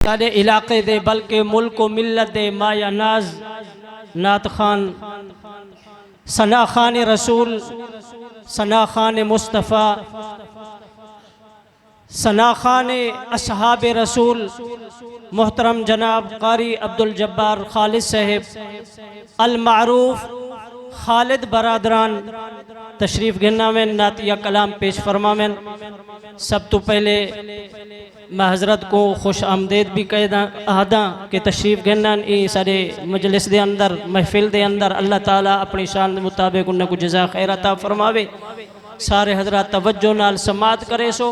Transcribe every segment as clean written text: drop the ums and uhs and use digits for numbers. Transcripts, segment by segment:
सारे इलाके दे बल्कि मुल्क व मिल्लत दे माया नाज नात खान सना खान रसूल सना खान मुस्तफ़ा सना खान असहाब रसूल मोहतरम जनाब कारी अब्दुल जब्बार खालिद साहब अल मारूफ खालिद बरादरान तशरीफ़ गिरना में नातिया कलाम पेश फरमा में। सब तो पहले मैं हज़रत को खुश आमदेद भी कह आदा कि तशरीफ़ गिरना सारे मजलिस दे अंदर महफिल दे अंदर अल्लाह ताला अपनी शान के मुताबिक उन्हें को जज़ा खैर अता फरमावे। सारे हजरात तवज्जो नाल समात करे सो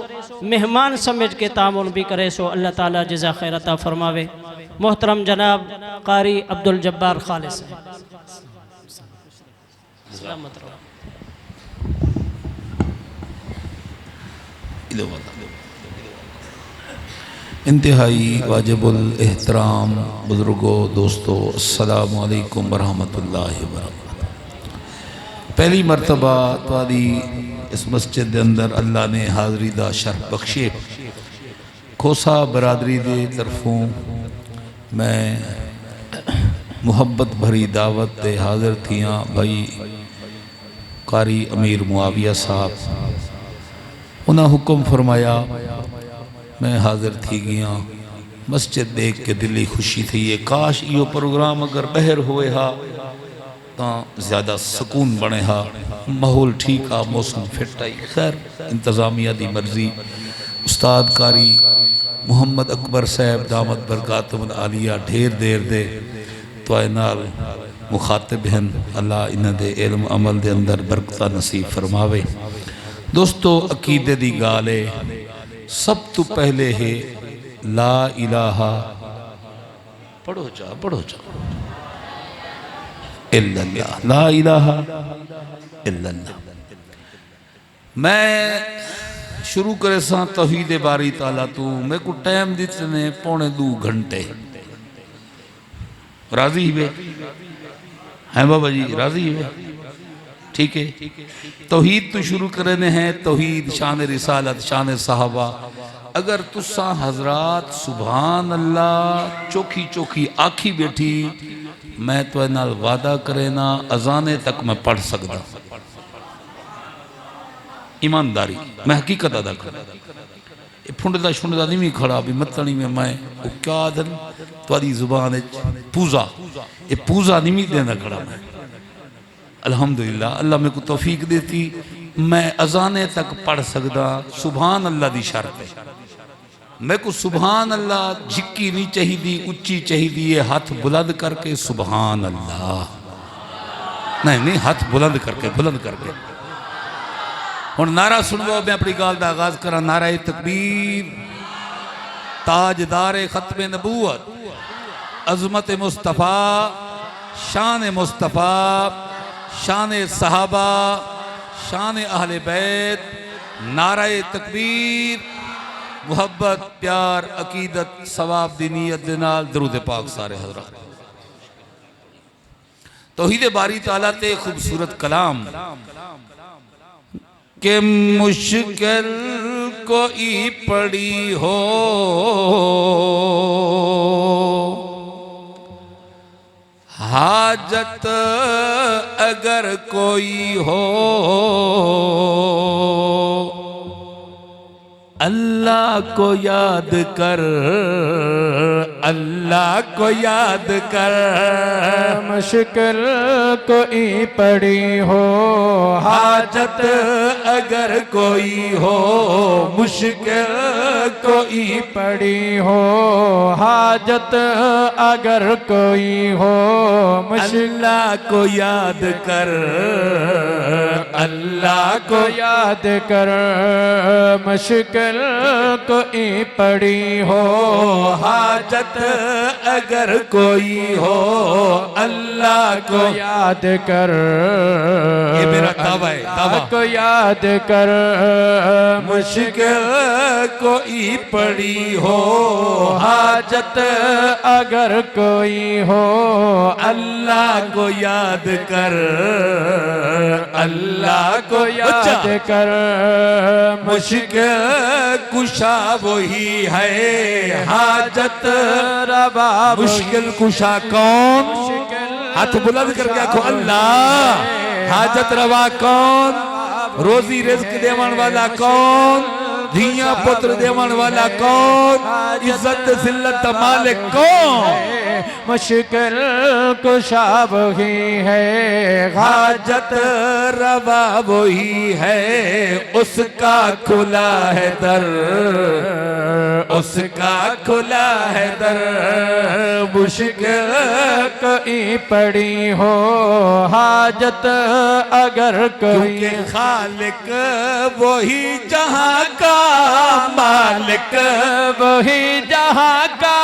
मेहमान समझ के तामुल भी करे सो अल्लाह ताला जज़ा खैर अता फरमावे। मोहतरम जनाब कारी अब्दुल जब्बार खालिद साहब इंतहाई वाजिबुल एहतराम बुजुर्गो दोस्तों अस्सलामु अलैकुम वरहमतुल्लाहि वबरकातुहू। पहली मरतबा तुहाडी इस मस्जिद के अंदर अल्लाह ने हाज़री दा शर्फ बख्शे। खोसा बरादरी दे तरफों मैं मुहब्बत भरी दावत दे हाज़िर थियां भाई कारी अमीर मुआविया साहब उन्हें हुक्म फरमाया मैं हाज़िर थी गया। मस्जिद देख के दिली खुशी थी है। काश यो प्रोग्राम अगर बहर होए हा तो ज़्यादा सुकून बने हा, माहौल ठीक आ, मौसम फिट आई। खैर इंतज़ामिया दी मर्जी। उस्ताद कारी मुहम्मद अकबर साहब दामद बरकातुहुल आलिया ढेर देर दे तो नाल मुखातिब हैं। अल्लाह इन्हां दे इल्म अमल दे अंदर बरकत नसीब फरमावे। दोस्तों अकीदे दी गाल है। सब तो पहले है ला इलाहा पढ़ो जा इल्लल्लाह, ला इलाहा इल्लल्लाह। मैं शुरू करे सा तौहीद बारी ताला तू मैं को टाइम दिते ने 2.25 घंटे। राजी हुए हैं बाबा जी, राजी हुए? ठीक है। तौहीद तो शुरू करने हैं। तौहीद शान रिसालत शान साहबा। अगर तुसा हजरात सुभान अल्लाह चौखी चौखी आखी बैठी मैं तो नाल वादा करे ना अजाने तक मैं पढ़ सकता। ईमानदारी मैं हकीकत अदा कर फुंडदा शुंडदा नहीं भी खड़ा भी मतनी में मैं क्या आदन तुहारी जुबान पूजा ये पूजा नहीं देना खड़ा मैं। अल्हम्दुलिल्लाह अल्लाह मेरे को तौफीक देती मैं अजाने तक पढ़ सकदा। सुभान अल्लाह दी शर्त है। मेरे को सुभान अल्लाह झिक्की नहीं चाहिए, उच्ची चाहिए। हाथ बुलंद करके सुभान अल्लाह, नहीं हाथ बुलंद करके हुण नारा सुनवाओ। मैं अपनी गाल का आगाज करा। नारा तकबीर। ताजदारे खत्म नबूवत अजमत मुस्तफ़ा शान मुस्तफ़ा शान सहाबा शान अहले बैत। नाराए तकबीर मुहब्बत प्यार अकीदत सवाब दी नीयत दे नाल दरूद पाक सारे हजरात। तौहीद बारी ताला ते खूबसूरत कलाम के मुश्किल कोई पड़ी हो हाजत अगर कोई हो अल्लाह को याद कर, अल्लाह को याद कर। मुश्किल कोई पड़ी हो हाजत अगर कोई हो मुश्किल कोई पड़ी हो हाजत अगर कोई हो अल्लाह को याद कर, अल्लाह को याद कर। मुश्किल कोई पड़ी हो हाजत अगर कोई हो अल्लाह को याद कर। ये मेरा दावा है, दावा को याद कर। मुश्किल कोई पड़ी हो हाजत अगर कोई हो अल्लाह को याद कर, अल्लाह को याद कर। मुश्किल कुशा वही है हाजत रवा मुश्किल कुशा कौन? हाथ बुलंद करके आखो अल्लाह। हाजत रवा कौन? रोजी रिस्क देवन वाला कौन? धिया पुत्र देवन वाला कौन? इज्जत जिल्लत मालिक कौन? मुश्किल कुशा वही है, हाजत रवा वही है, उसका खुला है दर, उसका खुला है दर। मुश्किल कोई पड़ी हो हाजत अगर कोई, क्योंकि खालिक वही जहां का मालिक, वही जहां का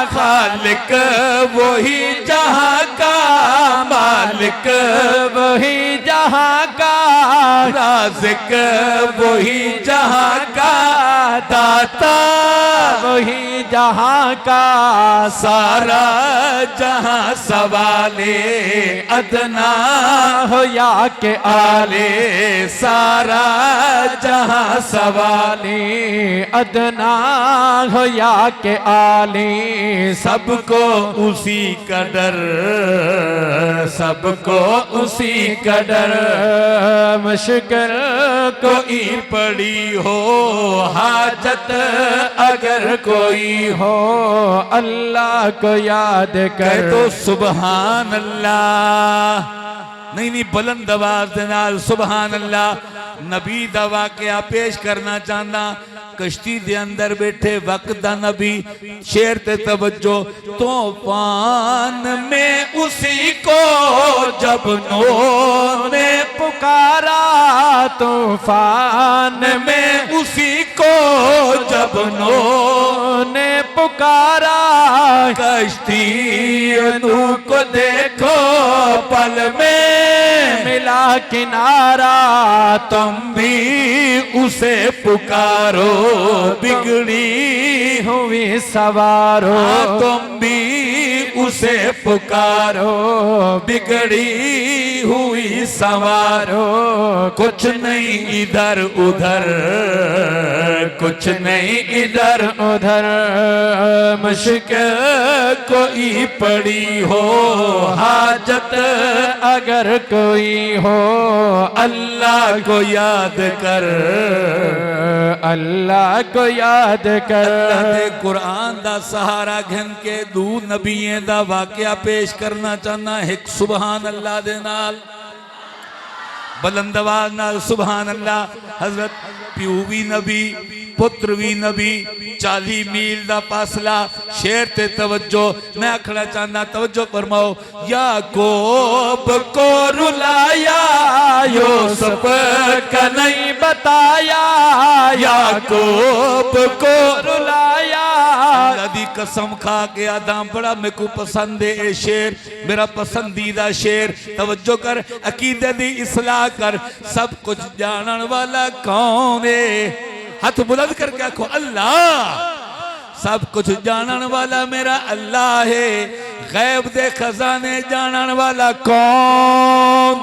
खालिक वही जहां का मालिक, वही जहां का राज़िक वही जहां का दाता, वही जहां का सारा जहां सवाले अदना हो या के आले, सारा जहां सवाली अदना हो या के आली, सबको उसी का डर, सबको उसी का डर। मुश्किल कोई पड़ी हो हाजत अगर कोई हो अल्लाह को याद कह कर, तो सुबहान अल्लाह। नहीं नहीं, बुलंद आवाज दे नाल सुबहान अल्लाह। नबी दा वाकया पेश करना चाहना। कश्ती दे अंदर बैठे वक्त दा नबी, शेर ते तवज्जो। तूफान में उसी को जब नूह ने पुकारा, तूफान में उसी को जब नूह ने पुकारा, कश्ती नूह को देखो पल में मिला किनारा, तुम भी उसे पुकारो बिगड़ी हुई सवारो, तुम भी उसे पुकारो बिगड़ी हुई सवारो। कुछ नहीं इधर उधर, कुछ नहीं इधर उधर मुश्किल कोई पड़ी हो हाजत अगर कोई हो अल्लाह को याद कर, अल्लाह को याद कर। अल्लाह दे कुरान दा सहारा घन के दू नबियों दा वाकया पेश करना चाहना। एक सुबहान अल्लाह दे नाल बुलंद आवाज नाल सुबहान अल्लाह। हजरत प्यू भी नबी, पुत्र भी नबी, 40 मील दा फासला। शेर ते तवज्जो मैं आखना चाहना, तवज्जो फरमाओ। याकूब को रुलाया यूसुफ का नहीं बताया, याकूब को रुलाया। अल्लाह दी कसम खा के आदा बड़ा मेरे को पसंद है ये शेर, मेरा पसंदीदा शेर। तवज्जो कर, अकीदे दी इस्लाह कर। सब कुछ जानन वाला कौन है? हाथ बुलंद करके आखो अल्लाह। सब कुछ जानन वाला मेरा अल्लाह है। गैब दे खजाने जानन वाला कौन?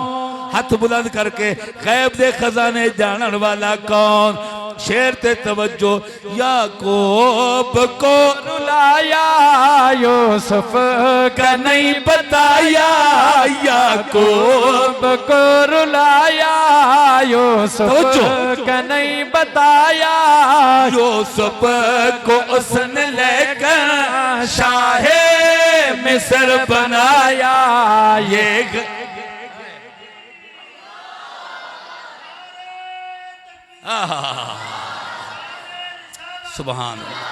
हाथ बुलंद करके, गैब दे खजाने जानन वाला कौन? शेर ते तवज्जो। याकूब को रुलाया यूसुफ का नहीं बताया, याकूब को रुलाया यूसुफ का नहीं बताया। यूसुफ को उसने लेकर शाहे मिस्र बनाया। ये सुभान अल्लाह।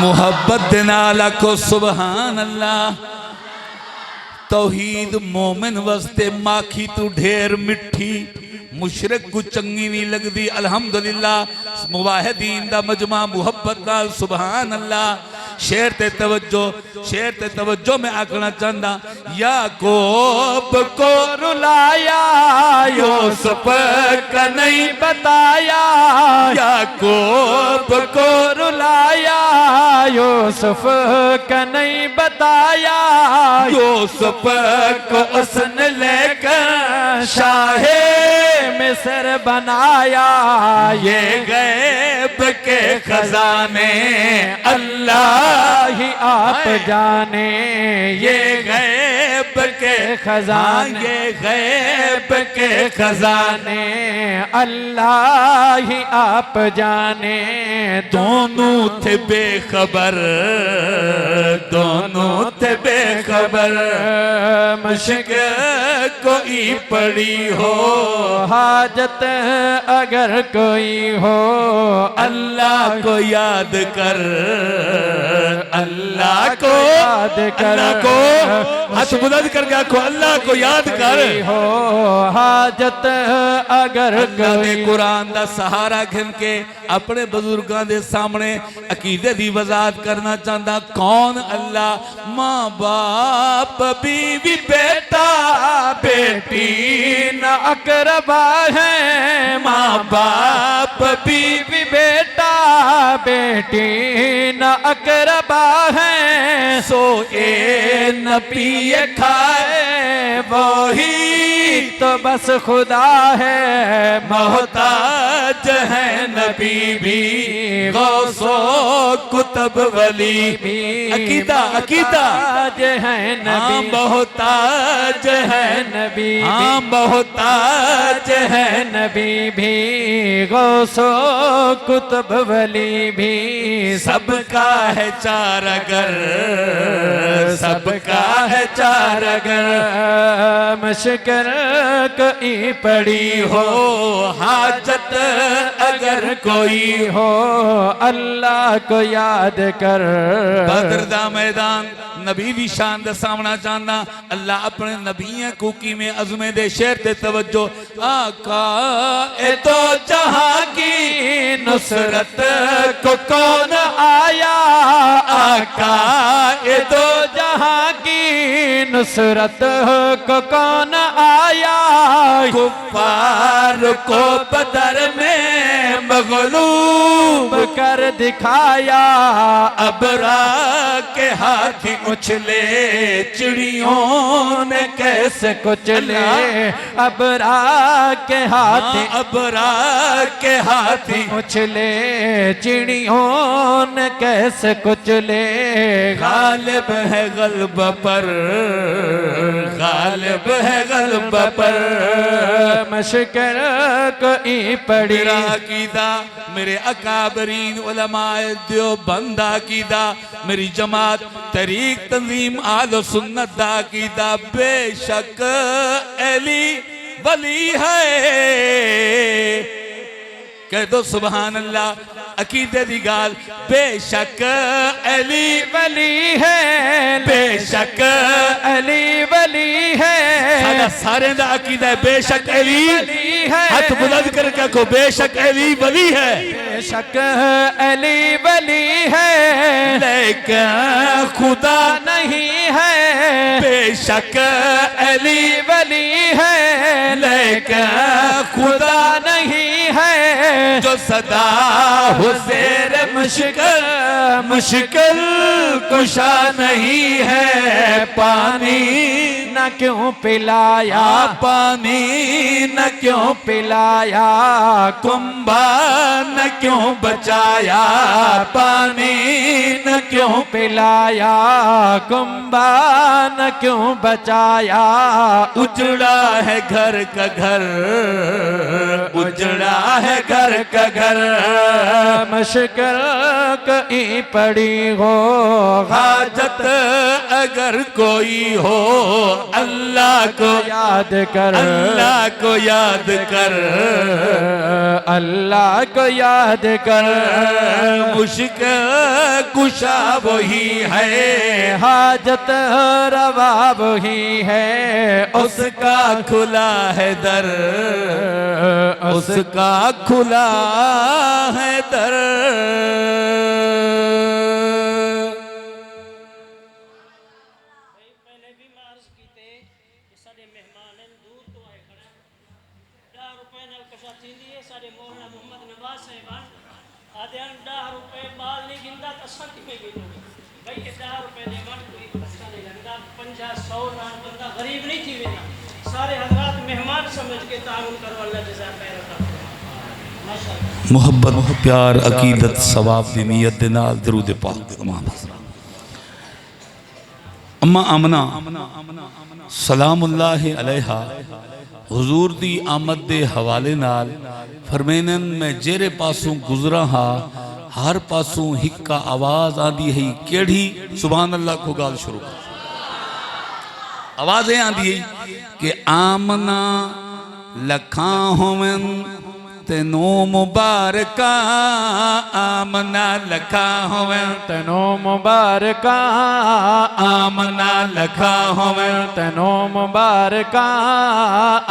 मोहब्बत नाला को सुभान अल्लाह। तौहीद मोमिन वस्ते माखी तू ढेर मिठी, मुशरक को चंगी नहीं लगदी। अल्हम्दुलिल्लाह मुवाहिदीन दा मजमा मुहब्बत नाल सुभान अल्लाह। शेर ते तवज्जो, शेर ते तवज्जो मैं आखना चाहता। याकूब को रुलाया यूसुफ का नहीं बताया, याकूब को रुलाया यूसुफ का नहीं बताया। यूसुफ को उसने लेकर शाहे मिस्र बनाया। ये गैब के खजाने अल्लाह ही आप जाने, ये गैब के खजाने, ये गैब के खजाने अल्लाह ही आप जाने। दोनों थे बेखबर, दोनों थे बेखबर। मुश्किल कोई पड़ी हो, हाजत अगर कोई हो, अल्लाह को याद कर, अल्लाह को याद कर, अल्लाह को हाथ बुलंद करके आखो अल्लाह को याद कर। हो हाजत अगर अल्लाह ने कोई। कुरान दा सहारा घिन के अपने बुजुर्गों के सामने अकीदे दी वजाहत करना चाहता। कौन अल्लाह? माँ बाप बीवी बेटा बेटी न अकरबा है, माँ बाप बीवी बेटा बेटी न अकरबा है। सोए न पिए खाए वही तो बस खुदा है। मोहताज है नबी भी, गौसो कुतब वली भी। अकीदा अकीदा मोहताज है हाँ नबी, मोहताज है नबी हाँ मोहताज है नबी भी, गौसो कुतुब वली भी। सबका है चारगर, सबका है चारगर। मशकर कोई पड़ी हो हाजत अगर कोई हो, अल्लाह को याद कर। बदर दा मैदान नबी भी शान दा सामना चाहना। अल्लाह अपने नबी को की में अज़मे दे शेर ते तवज्जो। आका ए तो जहां की नुसरत को कौन आया, आका ए तो जहां की नुसरत को कौन आया। कुफ्फार को बदर में मगलूब कर दिखाया। अबरा के हाथी उछले चिड़ियों ने कैसे कुचले अबरा के हाथी, अबरा के हाथी उछले चिड़ियों ने कैसे कुचले। गालिब है गल्ब पर, गालिब है गल्ब पर। मशकर कोई पड़ी। मेरा अकीदा मेरे अकाबरीन उलमाए देवबंद अकीदा, मेरी जमात तरीक तंजीम आल सुन्नत दा अकीदा बेशक अली वली है। कह दो सुभान अल्लाह। अकीदे दी गाल बेशक अली वली है, बेशक अली वली है। साडा सारे दा अकीदा है बेशक अली है। हाथ बुलंद करके कहो बेशक अली वली है। बेशक अली वली है, लेकिन खुदा नहीं है। बेशक अली वली है, लेकिन खुदा नहीं है। जो सदा हुज़ैर मुश्किल मुश्किल कुशा नहीं है। पानी न क्यों पिलाया, पानी न क्यों पिलाया। कुंभा न क्यों बचाया, पानी न क्यों पिलाया। कुंभा न क्यों बचाया। उजड़ा है घर का घर, उजड़ा है घर का घर। मशकर कहीं पड़ी हो, हाजत अगर कोई हो, अल्लाह को याद कर, अल्लाह को याद कर, अल्लाह को याद कर। मुश्किल कुशा वही है, हाजत रवा वही है। उसका खुला है दर, उसका खुला है दर। पहले भी मैं अर्ज की थे कि साडे मेहमान दूर तो आए खड़े 10 रुपए नाल कशा थींदी है। साडे मौलाना मोहम्मद नवाज साहिबान आदे 10 रुपए बाल नहीं गिनदा तो असां किवें गिनोगे भाई। ये 10 रुपए दे वट कोई खर्चा नहीं लगदा। 50 100 नाल बंदा गरीब नहीं थी वेंदा। सारे हजरात मेहमान समझ के ताउन करो, अल्लाह जज़ा खैर अता फरमाए। माशाअल्लाह। मुहब्बत प्यार अकीदत सवाब दी नीयत दे नाल दरूद पाक अम्मा आमना सलामुल्लाह अलैहा हुजूर दी आमद दे हवाले नाल फरमेनन मैं जेरे पासों गुजरा हा हर पासों हिक्का आवाज आंदी है केड़ी सुभान अल्लाह को गाल शुरू आवाजें आंदी है कि आमना लखा होवन तेनो मुबारका आमना लखा होवन तेनो मुबारका आमना लखा होवन तेनो मुबारका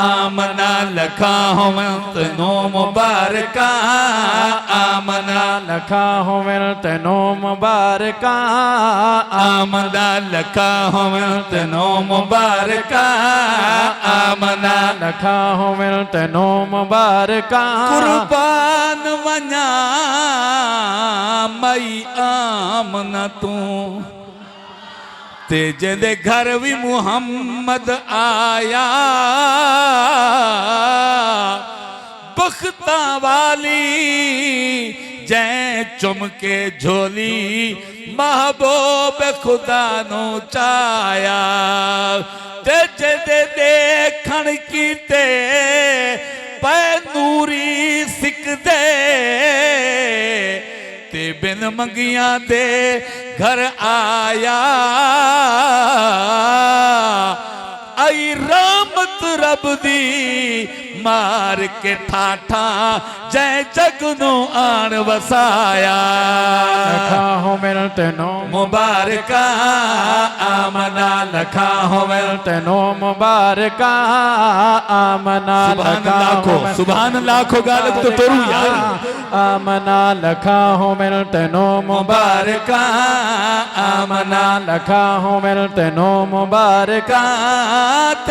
आमना लखा होवन तेनो मुबारका आमना लखा होवन तेनो मुबारका आमना लखा होवन तेनो मुबारका आमना लखा होवन तेनो मुबारका कुर्बान वञा मई आमना तू ते जंदे घर भी मुहम्मद आया बख्ता वाली जै चुमके झोली महबूब खुदा नु चाया ते जंदे देखण कीते पै नूरी सिकदे ते बिन मंगिया दे घर आया आई रहमत रब दी मार के ठाठा जै जग नु आन वसाया लखा होवन तेनो मुबारका आमना लखा होवन तेनो मुबारका आमना लखा होवन सुभान लाखो गालत तो तोरू यार आमना लखा होवन तेनो मुबारका आमना लखा होवन तेनो मुबारका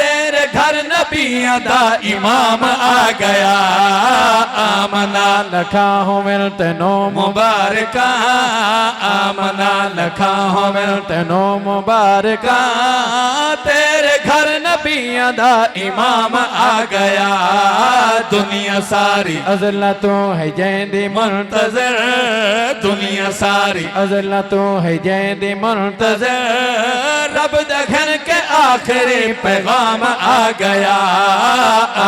तेरे घर नबियां दा इमाम आ गया आमना लखा होवन तेनो मुबारका आमना लखा होवन तेनो मुबारका तेरे घर नबियां दा इमाम आ गया दुनिया सारी अज़ला तो है जैंदी मुंतज़िर दुनिया सारी अज़ला तो है जैंदी मुंतज़िर रब दखन के आखिरी पैगाम आ गया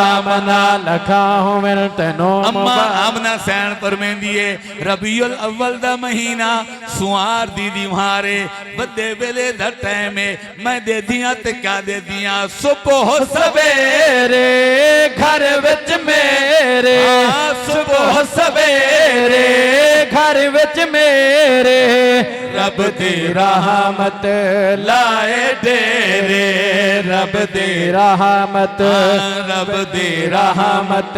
आमना लखा होवन तेनो अम्मा आमना सैन परमेंदिए रबीउल अव्वल दा महीना सुआर दीदी मारे बदे वेले दा टाइम मैं दे दियां ते क्या दे दियां सुबह सवेरे घर विच मेरे सुबह सवेरे घर विच मेरे रब दी रहमत लाए डेरे रब दी रहमत रब दी रहमत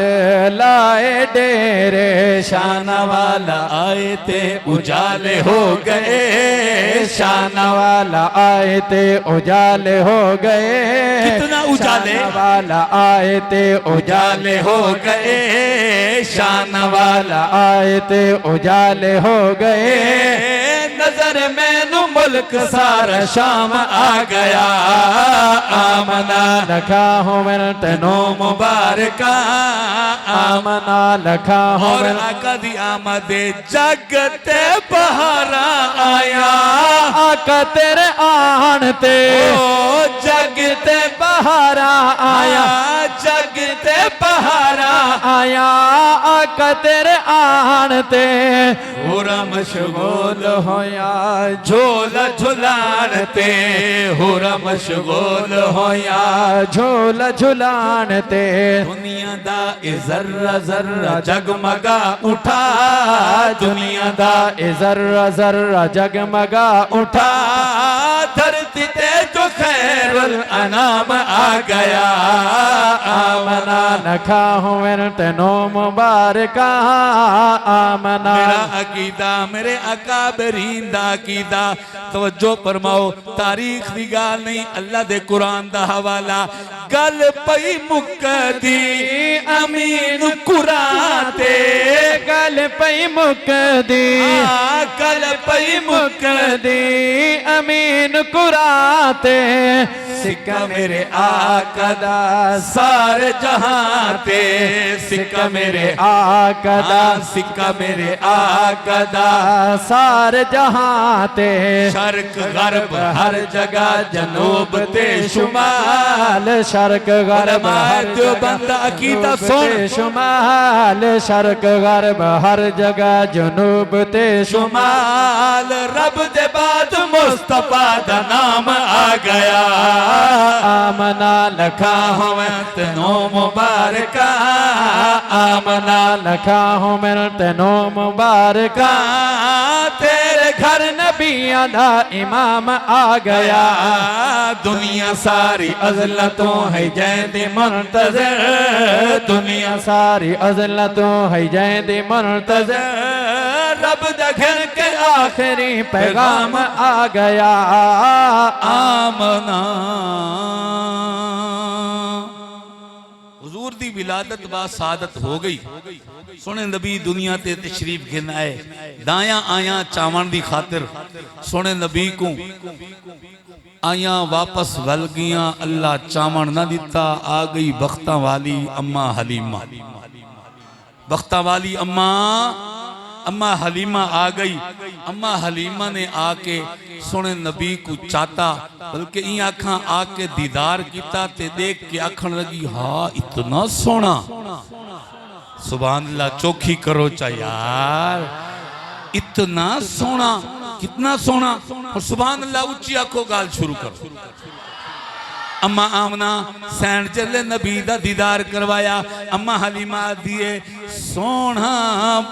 लाए डेरे शान वाला आए ते उजाले हो गए शान वाला आए ते उजाले हो गए कितना उजाले शान वाला आए ते उजाले हो गए शान वाला आए ते उजाले हो गए नजर मैनू मुल्क सारा शाम आ गया आमना लखा होवन तेनो मुबारका आमना लखा और होवन आका दी आमदे जगते बहारा आया आका तेरे आन ते ओ जगते बहारा आया जगते बहारा आया आका तेरे आन ते पूरा मशगूल होया झोला झुलान ते होरा मशगूल होया झोला झुलान ते दुनिया दा ए जर्रा जर्रा जगमगा उठा दुनिया दा ए जर्रा जर्रा जगमगा उठा धरती ते जो खैरुल अनाम आ गया आमना लखा होवन तेनो मुबारका आमना मेरा अकीदा मेरे अकाबरीन दा अकीदा तवज्जो फरमाओ तारीख दी गाल नहीं अल्लाह दे कुरान दा हवाला गल पई मुकदी अमीन कुरान ते गल पई मुकदी गल पई मुकदी अमीन कुराते सिक्का मेरे आका दा सारे जहां ते सिक्का मेरे आका दा सिक्का मेरे आका दा सारे जहां ते शर्क गरब हर जगह जनूब ते शुमाल शर्क गरब हर जो बंदा अकीदा सुन शुमाल शर्क गरब हर जगह जनूब ते शुमाल रब दे बाद मुस्तफा दा नाम आ गया आमना लखा होवे तेनो मुबारका आमना लखा होवे तेनो मुबारका तेरे घर नबियां दा इमाम आ गया दुनिया सारी अज़लतों है जैदे मुंतज़िर दुनिया सारी अज़लतों है जैदे मुंतज़िर रब दा घर के आखिरी पैगाम आ गया आमना हुजूर दी विलादत बा सादत हो गई सोने नबी दुनिया ते तशरीफ घिन आए दाया आया चावण दी खातिर सोने नबी को आया वापस वल गया अल्लाह चावण ना दिता आ गई बख्ता वाली अम्मा हलीमा बख्ता वाली अम्मा हलीमा आ गई अम्मा हलीमा ने आके सोने नबी को चाहता बल्कि इन आखा आके दीदार किया ते देख के आखन लगी हाँ इतना सोना सुभान अल्लाह चौखी करो चा यार इतना सोना कितना सोना और सुभान अल्लाह उच्ची आखो गाल शुरू करो अम्मा आमना सैन चले नबी दा दीदार करवाया अम्मा हलीमा दिए सोना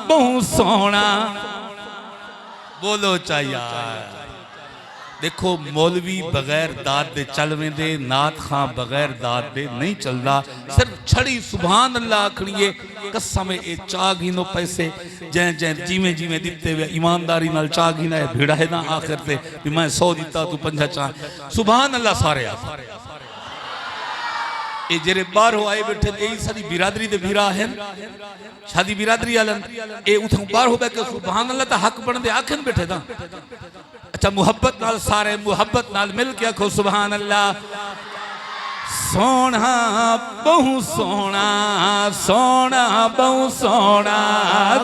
बहु सोना बोलो चा यार देखो मौलवी बगैर दाद दे चल वेंदे नात खां बगैर दाद दे नहीं चलदा सिर्फ छड़ी सुभान अल्लाह आखणीए कसम ए चा गिनो पैसे जै जै जिवें जिवें दिते वे ईमानदारी नाल चा गिना भेड़ा है ना आखिर ते भी मैं 100 दिता तू 50 चा सुभान अल्लाह सारे आ ए जेरे बाहरों आए बैठे यही सारी बिरादरी दे भीरा हैं शादी बिरादरी आलन ए उठों बाहर हो बैठे सुभान अल्लाह ता हक बनदे आखन बैठे दा अच्छा मुहब्बत नाल सारे मुहब्बत नाल मिल के आखो सुभान अल्लाह सोना बहु सोना सोना बहु सोना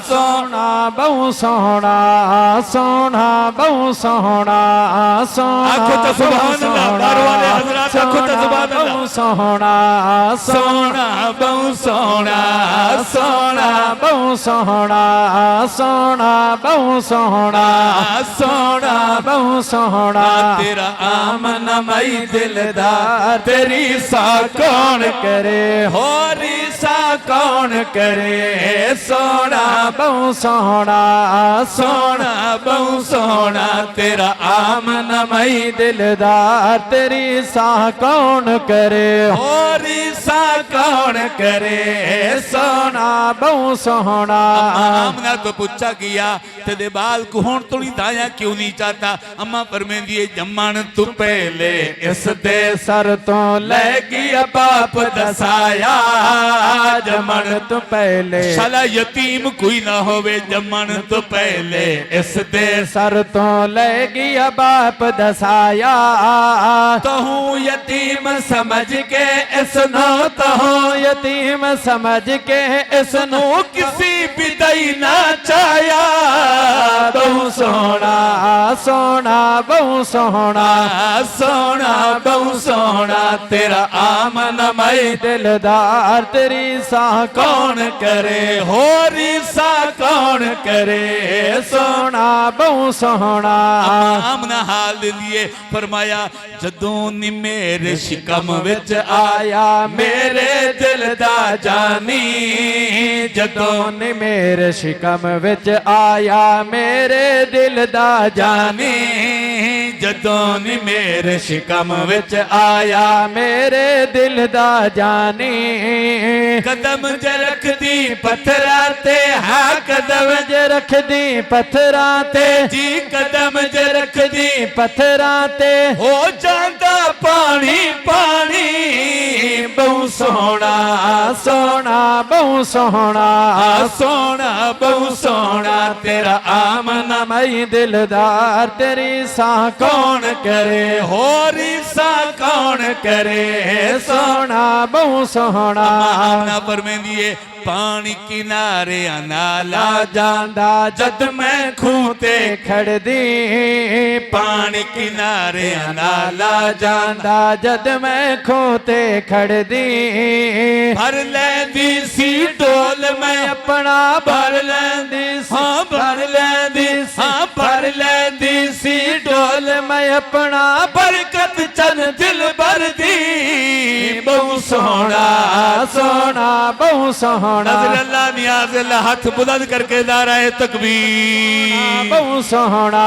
सोना बहु सोना सोना बहु सोना सोना आखो तो सुभान अल्लाह बार वाले हजरात आखो तो सुभान अल्लाह सोना सोना बहु सोना सोना बहु सोना सोना बहु सोना सोना बहु सोना तेरा आमना मई दिलदार तेरी सा कौन करे हो रिसा कौन करे सोना बहु सोना सोना बहु सोना तेरा आमना मई दिलदार तेरी सा कौन करे हो रिसा कौन करे सोना बहु सोना आमना तो पूछा किया तेरे बाल को होन तो नहीं दाया क्यों नहीं चाहता अम्मा फरमांदी है जम्मन तू पहले इस दे सर तो ले गया बाप दसाया जमन तो पहले शाला यतीम कोई ना होवे जमन तो पहले इस दे सर तो ले गया बाप दसाया तो हूँ यतीम समझ के इसनो तो हूँ यतीम समझ के इसनो किसी बिदाई ना चाया बहु सोना सोना बहु सोना सोना बहु सोना तेरा आमन मई दिलदार तेरी सा कौन करे हो रिसा कौन करे सोना बहु सोना आमना हाल लिए फरमाया जदों नी मेरे शिकम विच आया मेरे दिल दा जानी जदों नी मेरे शिकम विच आया मेरे दिल दा जानी जदों नी मेरे शिकम विच आया मेरे दिल दा जानी कदम ज रख दी पत्थरा ते हाँ कदम ज रख दी पत्थरा ते जी कदम ज रख दी पत्थरा ते हो जांदा पानी पानी बहु सोहना सोहना बहु सोहना सोहना बहु सोहना तेरा आमना मई दिलदार तेरी सा कौन करे होरी सा कौन करे सोहना बहु सोहना आमना फरमांदी है पानी किनारे नाला जांदा जद मैं खूते खड़दी पानी किनारे नाला जांदा जद मैं खूते खड़दी भर लैंदी सी डोल मैं अपना भर लैंदी हाँ भर लैंदी हाँ भर लैंदी सी डोल मैं अपना बरकत चन दिल भर दी बहु सोहना सोहना बहु सोहना नज़र अल्लाह नियाज़ अल्लाह हाथ बुलंद करके नाराए तकबीर बहु सोहना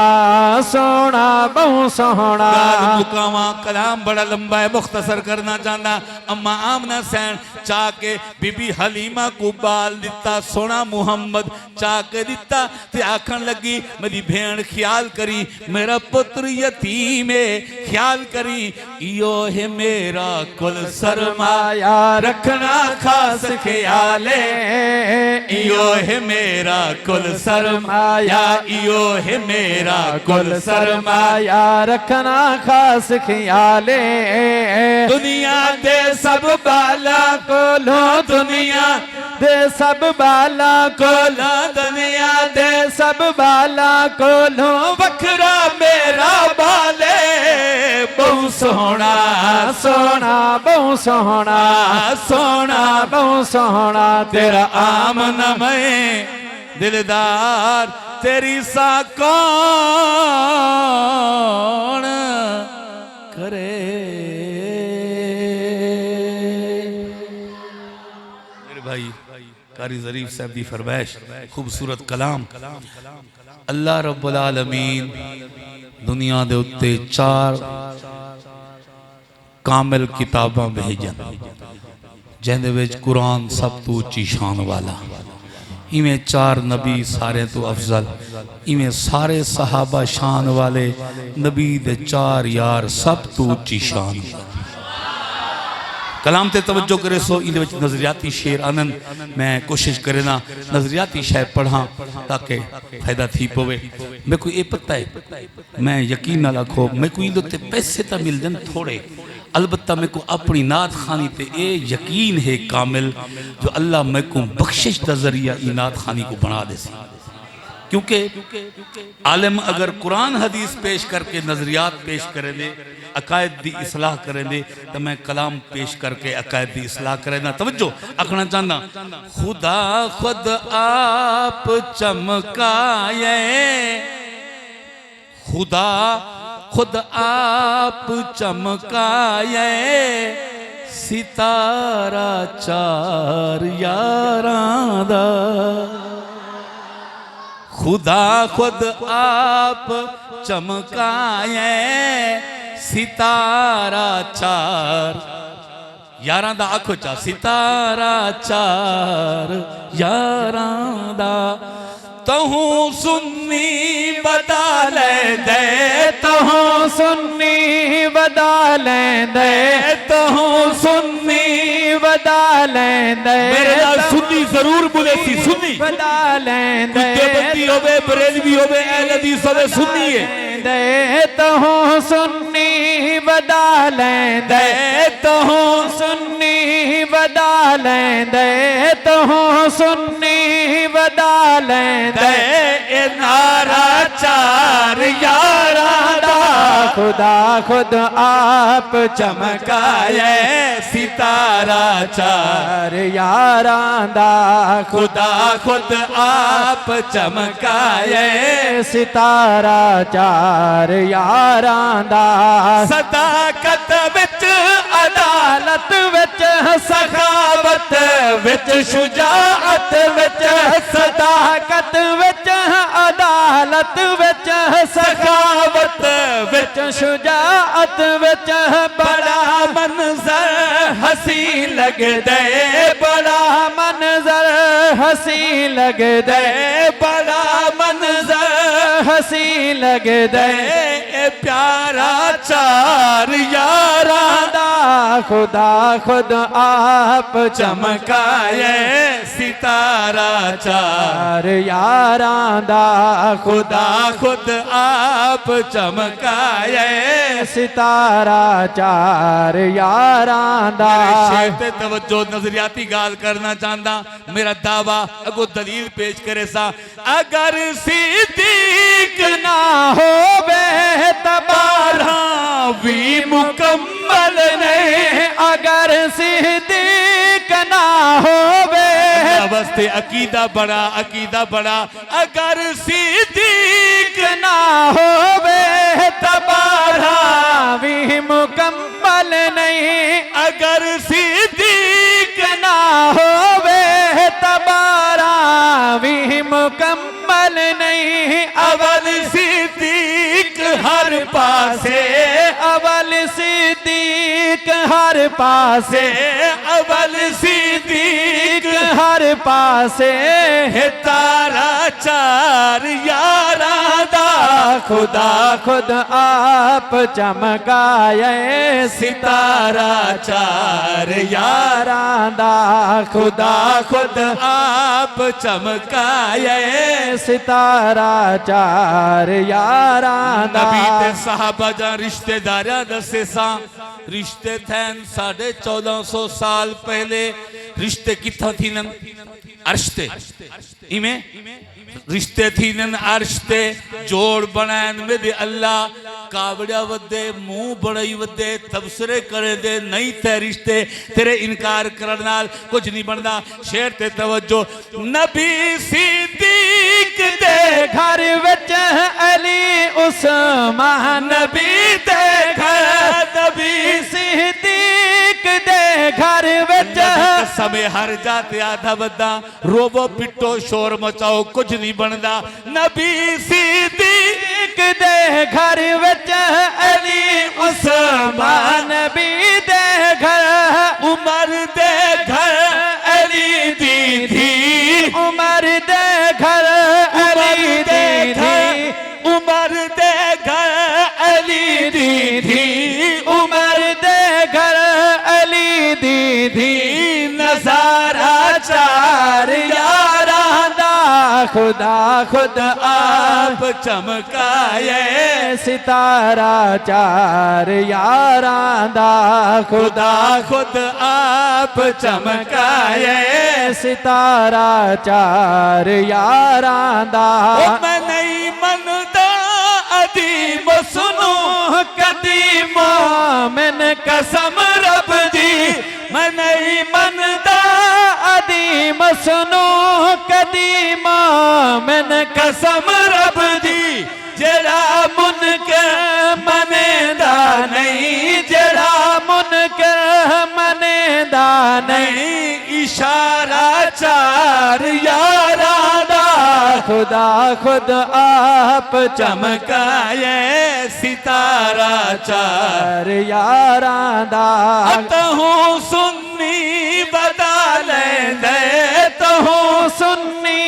सोहना बहु सोहना मुकामा कलाम बड़ा लंबा है मुख्तसर करना चाहना अम्मा आमना सैन चाह के बीबी हलीमा को बाल दिता सोना मुहम्मद चाह के दिता ते आखन लगी मेरी भेण ख्याल करी मेरा पुत्र यतीम है ख्याल करी इयो है मेरा कुल सरमाया रखना खास ख्याल इयो है मेरा कुल सरमाया इयो है मेरा कुल सरमाया रखना खास ख्याले दुनिया दे सब बाला को लो दुनिया दे सब बाला को लो दुनिया दे सब बाला को लो बखरा मेरा बाले बहु सोहना सोहना बहु सोहना सोहना बहु सोहना तेरा आमना मैं दिलदार तेरी सा कौन करे मेरे भाई कारी ज़रीफ साहब दी फरमाइश खूबसूरत कलाम अल्लाह रब्बुल आलमीन दुनिया दे उत्ते 4 कामिल किताबां भेजन जिंदे विच कुरान सब तो उच्ची शान वाला इवें 4 नबी सारे तो अफजल इवें सारे सहाबा शान वाले नबी दे 4 यार सब तो उच्ची शान कलाम ते तवज्जो करे सो इन विच नजरियाती शेर आनंद मैं कोशिश करे ना नजरियाती शय पढ़ा ताकि फायदा थी पवे मैं कोई ये पता है मैं यकीन ना रखो मैं कोई इनते पैसे तो मिल जन थोड़े अलबत्ता मेरे को अपनी नात खानी पे ये यकीन है कामिल जो अल्लाह मेरे को बख्शिश का जरिया ई नात खानी को बना दे सी क्योंकि आलिम अगर कुरान हदीस पेश करके नजरियात पेश करे दे अकायद दी इस्लाह करे दे तो मैं कलाम पेश करके अकायद दी इस्लाह करे ना तवज्जो आखना चाहना खुदा खुद आप चमकाए खुदा खुद आप चमकाए सितारा 4 यारां दा खुदा खुद आप चमकाए सितारा 4 यारां दा आखो चा सितारा 4 यारां दा तहू सुन्नी बदा लेंदे तहू सुन्नी बदा लेंदे तहू सुन्नी बदा लेंदे मेरे नाल सुन्नी जरूर बोले सी सुन्नी बदा लेंदे देवबंदी होवे बरेलवी होवे अहले हदीस होवे सुन्नी है तहू सुन्नी बदा लेंदे तहू सुन्नी बदा लेंदे तहू सुन्नी बदा लेंदे ए नारा 4 यारां दा खुदा खुद आप चमकाए सितारा 4 यारां दा खुदा खुद आप चमकाए सितारा 4 यारां दा सदाकत विच अदालत विच सखावत विच शुजाअत विच सदाकत विच अदालत विच सखावत विच शुजाअत विच बड़ा मंजर हसी लगदे बड़ा मंजर हसी लगदे बड़ा मंजर हसी लगदे प्यारा चार यारां दा खुदा खुद आप चमकाए सितारा चार यारां दा खुदा खुद आप चमकाए सितारा चार यारां दा। शेर ते तवज्जो नजरियाती गाल करना चाहता मेरा दावा अगो दलील पेश करे सा अगर सिद्दीक ना होवे बारह भी मुकम्मल नहीं अगर सिद्दीक ना होवे अवस्थे अकीदा बड़ा अगर सिद्दीक ना होवे तबारा भी मुकम्मल नहीं अगर सिद्दीक ना होवे तबारा भी मुकम्मल नहीं अवल सिद्दीक हर पासे अवल सिद्दीक हर पासे अवल सिद्दीक हर पासे है तारा चार यारां दा खुदा खुद आप चमकाए सितारा चार यारां दा खुदा खुद आप चमकाए सितारा चार यारां दा। नबी ते साहबा जा रिश्तेदारा दसे सा रिश्ते थैन 1450 साल पहले रिश्ते किथा थी नन अर्शते इमे रिश्ते थी नन अर्शते जोड़ बनान में दे अल्लाह कावड़िया वदे मुंह बड़ाई वदे तबसरे करे दे नहीं थे रिश्ते तेरे इनकार करन नाल कुछ नहीं बनदा। शेर ते तवज्जो नबी सिद्दीक दे घर विच अली उस्मान नबी दे घर नबी सिद्दीक दे घर विच समय हर जाते आधा बदा रोबो पिटो शोर मचाओ कुछ नहीं बनदा। नबी सिद्दीक दे घर विच अली उस्मान नबी दे घर उमर दे घर अली दी थी उमर दे घर अली दी थी उमर दे घर अली दी थी उमर दे घर अली दी थी नजारा चार यारां दा खुदा खुद आप चमकाए सितारा चार यारां दा खुदा खुद आप चमकाए सितारा चार यारां दा। मैं नहीं मनदा अदीम सुनो कदीम मोमिन कसम रब दी मैं नहीं मनदा अदीम सुनो कदीम मोमिन कसम रब दी जरा मुनकर मनेदा नहीं जरा मुनकर मनेदा नहीं इशारा चार यारां दा खुदा खुद आप चमकाए सितारा चार यारां दा। तहूं सुन्नी बदा लेंदे तहूं सुन्नी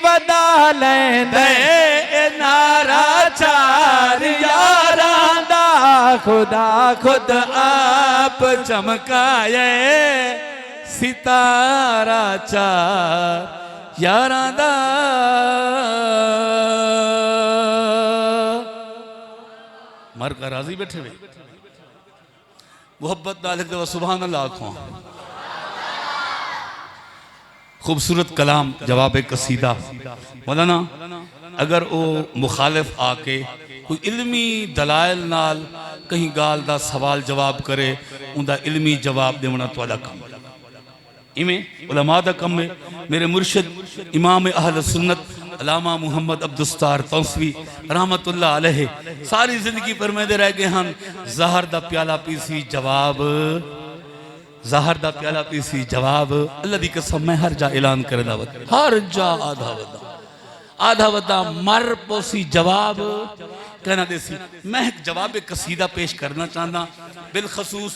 बदा लेंदे नारा चार यारां दा खुदा खुद आप चमकाए सितारा चार यारां दा। मर का राजी बैठे वे मोहब्बत नाल एक दफा सुभान अल्लाह आखो। खूबसूरत कलाम जवाब कसीदा मौलाना अगर वो मुखालिफ आके कोई इल्मी दलाइल नाल कहीं गाल दा सवाल जवाब करे उनका इल्मी जवाब देना तुहाडा काम इवें उलमा दा कम है। मेरे मुर्शिद इमाम अहल सुन्नत अलामा मुहम्मद अब्दुस्तार तौसवी रहमतुल्लाह अलैहि सारी जिंदगी फरमाते रह गए हैं जहर दा प्याला पीसी जवाब जहर दा प्याला पीसी जवाब अल्लाह दी कसम मैं हर जा ऐलान करे दावत हर जा आधा वदा मर पोसी जवाब कहना देसी। मैं एक जवाब कसीदा पेश करना चाहता बिलखसूस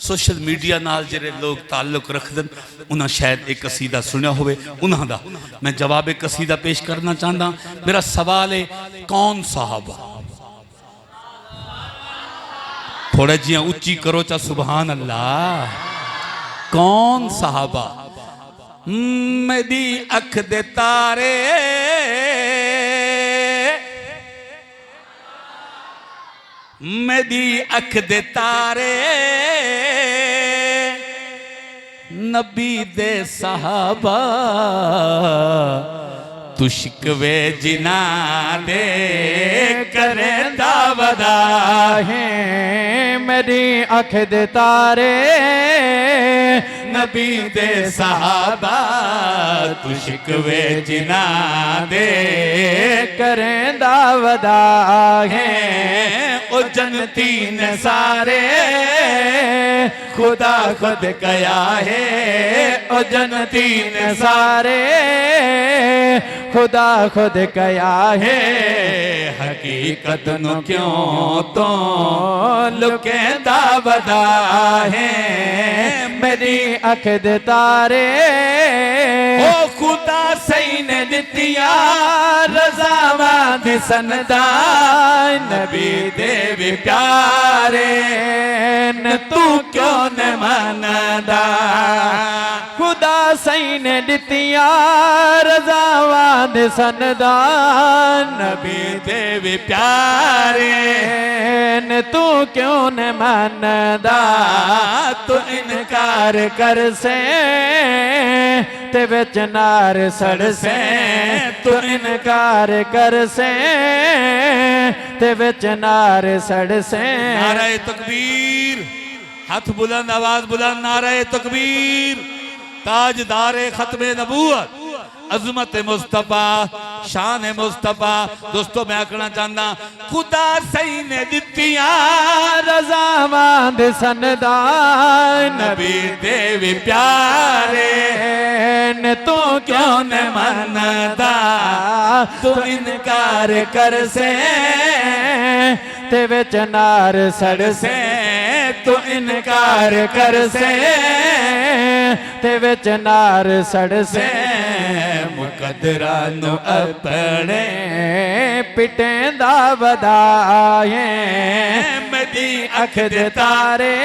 सोशल मीडिया नाल जेरे लोग ताल्लुक रखदन उन्हें शायद एक कसीदा सुनिया होवे उन्हां दा मैं जवाब कसीदा पेश करना चाहता। मेरा सवाल है कौन साहबा थोड़ा जिया उच्ची करो चा सुभान अल्लाह। कौन साहबा? मेरी अख दे तारे मेरी अख दे तारे नबी दे साहबा तू शिकवे जिना दे करे दावदा है। मेरी अख दे तारे नबी दे साहबा तू शिकवे जिना दे करें दावदा है। ओ जनती ने सारे खुदा खुद कया है। ओ जनती ने सारे खुदा खुद कया है। हकीकत नु क्यों तो लुके दावदा है। मेरी अख दे तारे ओ खुदा सही ने दितिया रज़ावां दे सनदा नबी दे भी प्यारे न तू क्यों न मनदा। खुदा सही ने दितिया रज़ावां दे सनदा नबी दे भी प्यारे न तू क्यों न मनदा। तो इनकार कर से ते विच नार सड़ से। तू इनकार कर से ते विच नार सड़ से। नारे तकबीर, हाथ बुलंद, आवाज बुलंद, नारे तकबीर। ताजदारे खत्मे नबूवत, अजमत मुस्तफा, शान मुस्तफा। दोस्तों मैं आखना चाहता खुदा सही ने दितिया रज़ावां दे सनदा नबी दे भी प्यारे न तू क्यों न मनदा। तू इनकार कर से ते विच नार सड़ से। तू इनकार कर से ते विच नार सड़ से। मुकदरा नु अपने पिटें दा वदाए मेरी अख दे तारे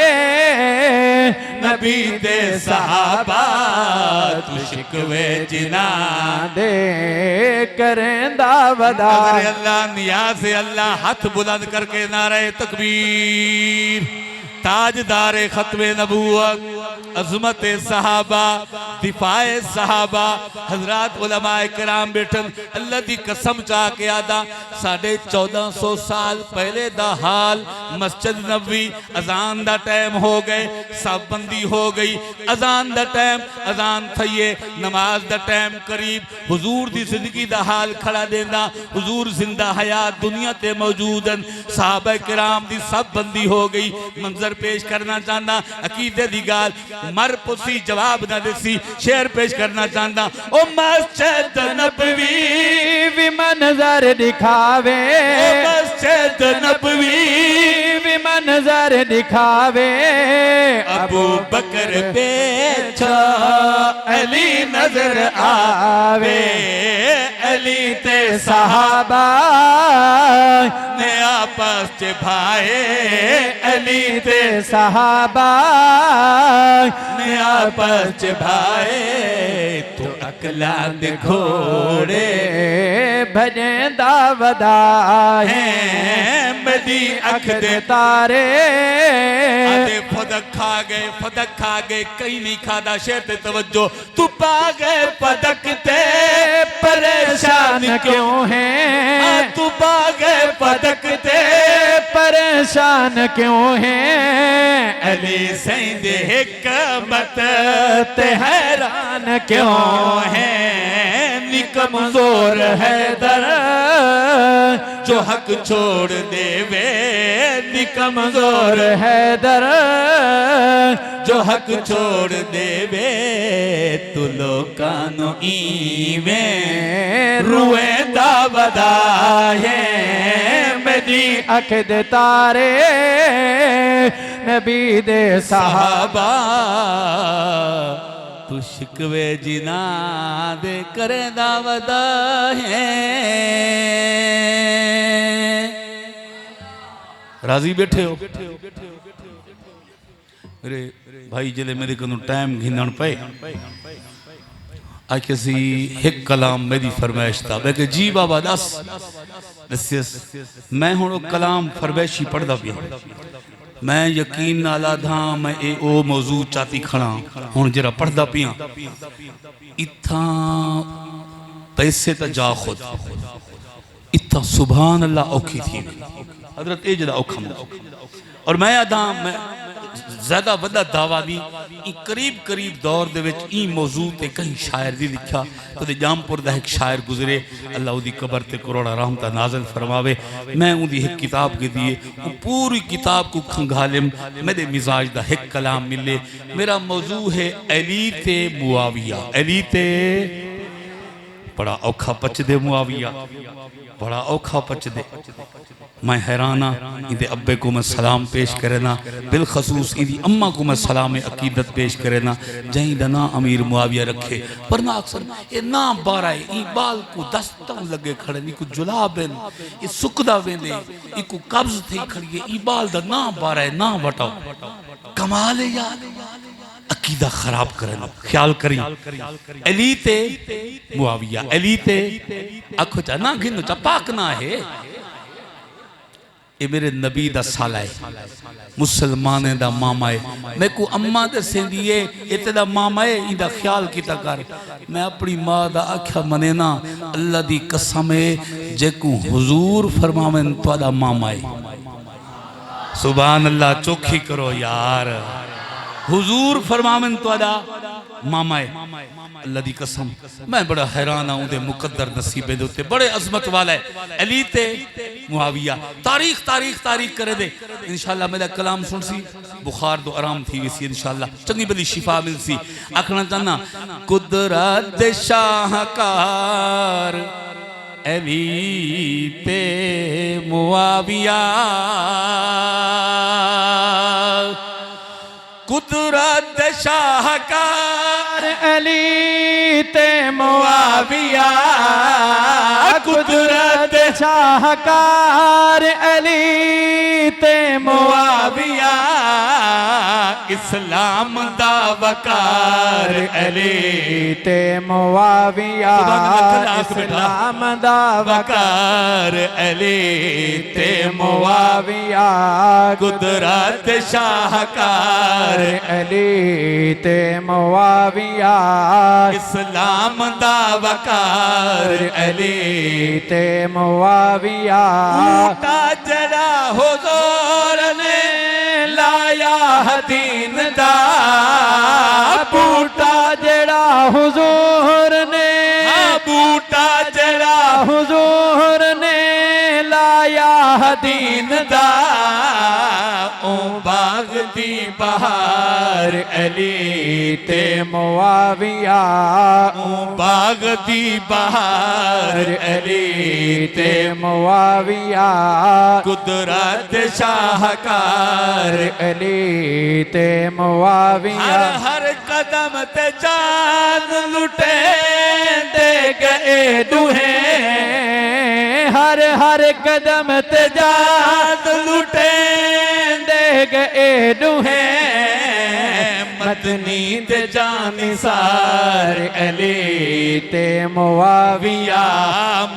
नबी दे साहबा तू शिकवे जिना दे करें दा वदा। अगर अल्लाह नियाज़ से अल्लाह हाथ बुलंद करके नारे तकबीर। ताजदारे खत्मे नबूवत, अज़मत सहाबा, दिफाए सहाबा, हजरात उलमाए किराम बैठन। अल्लाह दी कसम चाह के आदा 1450 साल पहले दा हाल। मस्जिद नबवी अजान दा टाइम हो गए, साबबंदी हो गई। अजान दा टाइम अजान थईए, नमाज दा टाइम करीब। हुजूर दी जिंदगी दा हाल खड़ा देंदा। हुजूर जिंदा हयात दुनिया ते मौजूद हैं। सहाबा किराम दी सब बंदी हो गई। मंजर पेश करना चाहना अकीदे दी गाल मर पुसी जवाब ना देसी। शेर पेश करना चाहना ओ मस्जिद नबवी भी मंजर दिखावे। ओ मस्जिद नबवी भी मंजर दिखावे। अबू बकर पेछा अली नजर आवे। अली ते सहाबा ने आपस च भाए। अली ते सहाबा ने आपस च भाए। तू अकला दे घोड़े भजें दा वदा है। मेरी अख दे तारे आदे फदक खा गए कहीं नहीं खादा। शेर ते तवज्जो तू पा गए पदक ते परेशान क्यों है। तू पा गए पदक ते परेशान क्यों है। अली सैंद हिकमत ते हैरान क्यों है। कमजोर है दर जो हक छोड़ देवे। कमजोर है दर जो हक छोड़ देवे। तू लोकानो ईवे रुए दावदा है। मेरी अख दे तारे नबी दे साहबा तू शिकवे जिना दे करे दावदा है। राजी बैठे हो? मेरे भाई जिले मेरे को टाइम घिनण पे आखे सी एक कलाम मेरी फरमाइश था मैं कि जी बाबा दस मैं हुण कलाम फरमाइशी पढ़दा पिया मैं यकीन नाला था मैं ओ मौजू चाती खड़ा हुण जरा पढ़दा पिया इत्था पैसे तो जा खुद इत्था सुभान अल्लाह औखी थी हजरत ए जदा औखा और मैं आदा मैं ज्यादा वड्डा दावा दी करीब करीब दौर दे विच ई मौजू ते कहीं शायर दी लिखा तो जामपुर दा एक शायर गुजरे अल्लाह उदी कबर ते करोड़ा रहमत नाज़िल फरमावे मैं उदी एक किताब के दिए पूरी किताब को खंगालिम मेरे मिजाज दा एक कलाम मिले मेरा मौजू है अली ते मुआविया अली ते बड़ा औखा पच दे मुआविया बड़ा औखा पच दे मैं हैरान हाँ इंदे अब्बे को मैं सलाम पेश करे ना बिलखसूस इंदी अम्मा को मैं सलाम अकीदत पेश करे ना जहीं दना अमीर मुआविया रखे पर ना अक्सर ये ना बारा है बाल को दस्तम लगे खड़े नी को जुलाबेन ये सुकदा वेंदे ई को कब्ज थई खड़ी है ई बाल दा ना बारा है ना वटाओ कमाल है यार अकीदा खराब करना ख्याल करी अली ते मुआविया अली ते अखो चा ना घिन चा पाक ना है ये मेरे नबी दा साला है मुसलमान दा मामा है मैं को अम्मा दसेंदी है ये तेरा मामा है इंदा ख्याल किता कर मैं अपनी माँ दा आख्या मने ना अल्लाह दी कसम है जेकू हुजूर फरमावन तुहाडा मामा है सुभान अल्लाह चौखी करो यार हुजूर फरमावन तुहाडा मामा है अल्लाह दी कसम मैं बड़ा हैरान हूं दे मुकद्दर नसीबे दे उत्ते बड़े अजमत वाला है अली ते मुआविया तारीख तारीख तारीख करे दे इंशाअल्लाह मेरा कलाम सुन सी बुखार तो आराम थी वैसी इंशाअल्लाह चंगी बड़ी शिफा मिल सी आखना चाहना कुदरत शाहकार अली ते मुआविया कुदरत शाहकार अली ते मुआविया कुदरत शाहकार अली ते मुआविया इस्लाम दा वकार अली ते मुआविया इस्लाम दा वकार अली ते मुआविया कुदरत शाहकार अली ते मुआविया इस्लाम दा वकार अली ते मुआविया का जड़ा हुजूर ने लाया दीन दा बूटा जड़ा हुजूर ने बूटा जड़ा हुजूर ने लाया दीन दा ओ बाग दी बहार अली ते मुआविया ओ बाग दी बहार अली ते मुआविया कुदरत शाहकार अली ते मुआविया हर कदम ते जान लुटे दे गए दुहे हर हर कदम ते जान लुटे दे गए दुहे मदनी ते जानिसार अली ते मुआविया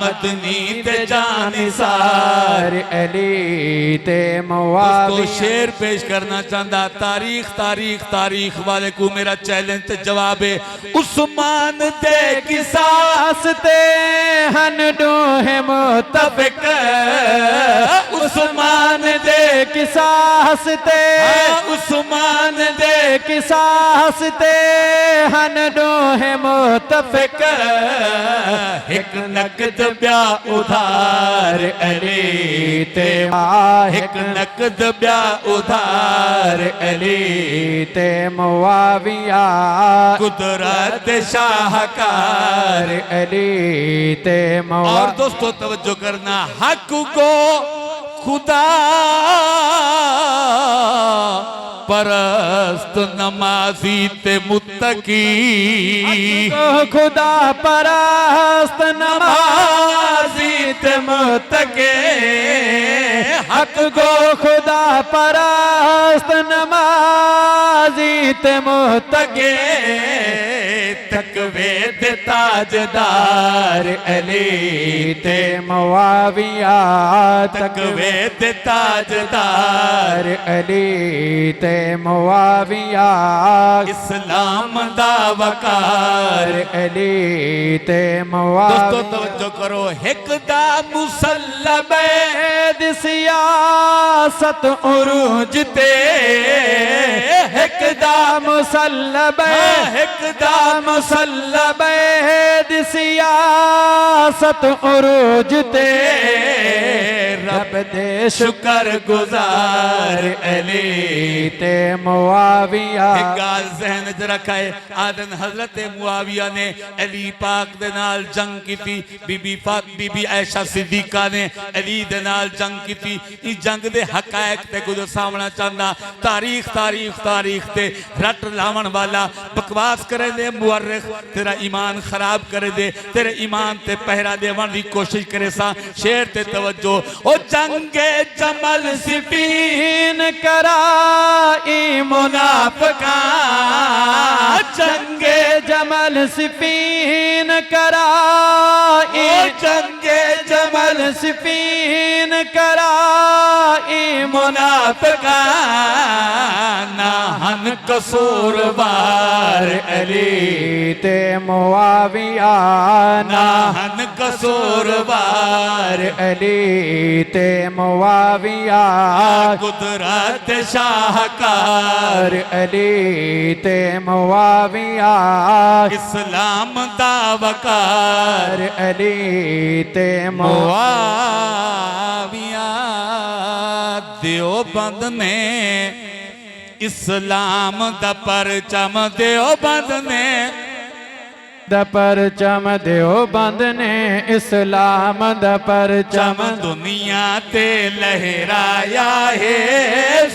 मदनी ते जानिसार अली ते मुआविया शेर पेश करना चाहता तारीख तारीख तारीख वाले को मेरा चैलेंज ते जवाब है उस्मान दे किसास ते हन डोहे मुतफिक उस्मान दे किसास ते उस्मान दे किसास ते हन डोहे मुतफिक एक नकद ब्या उधार अली ते एक नकद ब्या उधार अली ते मुआविया कुदरत शाहकार अली ते मुआविया और दोस्तों तवज्जो करना हक को खुदा परस्त नमाजी ते मुत्तकी खुदा परस्त नमाजी ते मुत्तके हक गो खुदा परस्त नमाजी ते मुत्तके तकवे दे ताजदार अली ते मुआविया तकवे दे ताजदार अली ते मुआविया इस्लाम दा वकार अली ते मुआविया दोस्तों तवज्जो करो हिक दा मुसल्लब दी सियासत उरूज ते हिक दा मुसल्लब हिक दा मुसल्लब दी सियासत उरूज ते रब दे शुक्र गुजार अली ते मुआविया एक गाल ज़हन च रखे आदन हजरत मुआविया ने अली पाक दे नाल जंग की थी बीबी ऐशा सिद्दीका ने अली दे नाल जंग की थी इस जंग दे हकायक ते कुछ सामना चाहना तारीख तारीख तारीख ते रट लावन वाला बकवास करे दे मुअर्रिख तेरा ईमान खराब करे दे तेरे ईमान ते पहरा देवन दी कोशिश करे सा शेर ते तवज्जो ओ जंगे जमल सिफीन कराई मुनाफिका जंगे जमल सिफीन कराई जंगे जमल सिफीन कराई मुनाफिका नाहन कसूरवार अली ते मुआविया नाहन कसूरवार अली ते मुआविया कुदरत शाहकार अली ते मुआविया इस्लाम दा वकार अली ते मुआविया देवबंद ने इस्लाम दा परचम देवबंद ने द परचम देवबंद ने इस्लाम द परचम दुनिया ते लहराया है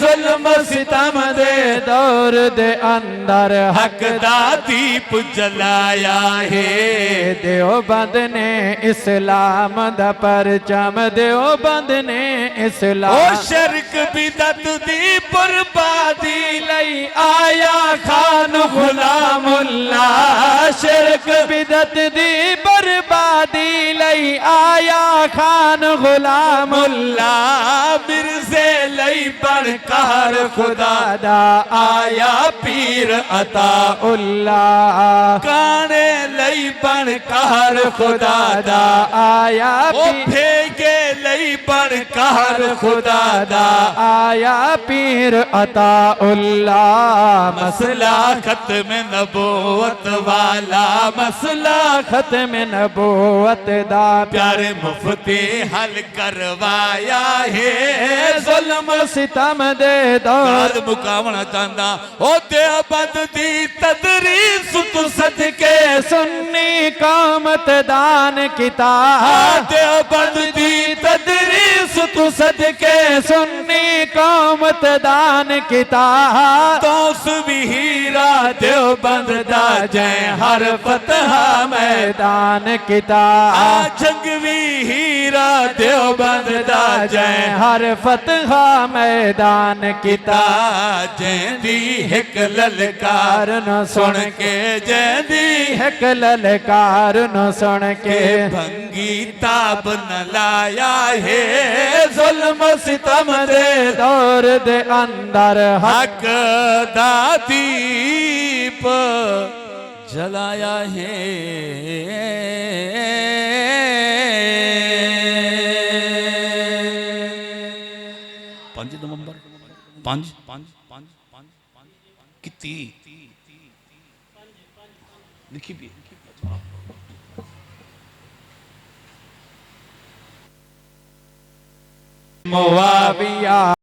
जुल्म सितम दे दौर दे अंदर हक दा दीप जलाया है देवबंद ने इस्लाम द परचम देवबंद ने इस्लाम ओ शिरक बिदत दी बर्बादी लई आया खान गुलामुल्लाह शिरक बिदत दी बर्बादी लई आया खान गुलामुल्लाह मिर्जे लई बनकार खुदा दा आया पीर अताउल्लाह काने लई बनकार खुदा दा आया भेगे लई बनकार खुदा दा आया पीर अताउल्लाह मसला खत्म नबूवत वाला मसला खत्म नबूवत दा प्यारे मुफ्ती हल करवाया है जुल्म सितम दे दौर मुकावना चाहता ओ देवबंद दी तदरीस तू सदके सुन्नी कौमत दान किताब देवबंद दी तदरीस तू सदके सुन्नी कौमत दान किताब दोस्त भी हीरा देवबंद दा जय हर फतह मैदान किताब जंग भी हीरा देवबंद दा जय हर फतह मैदान किताब जैंदी हिक ललकार न सुन के जैंदी हिक ललकार न सुन के भंगी ताब न लाया है जुल्म सितम दे दौर दे अंदर हक दा दीप जलाया है 5 नवंबर 5 कितनी लिखी भी मुआविया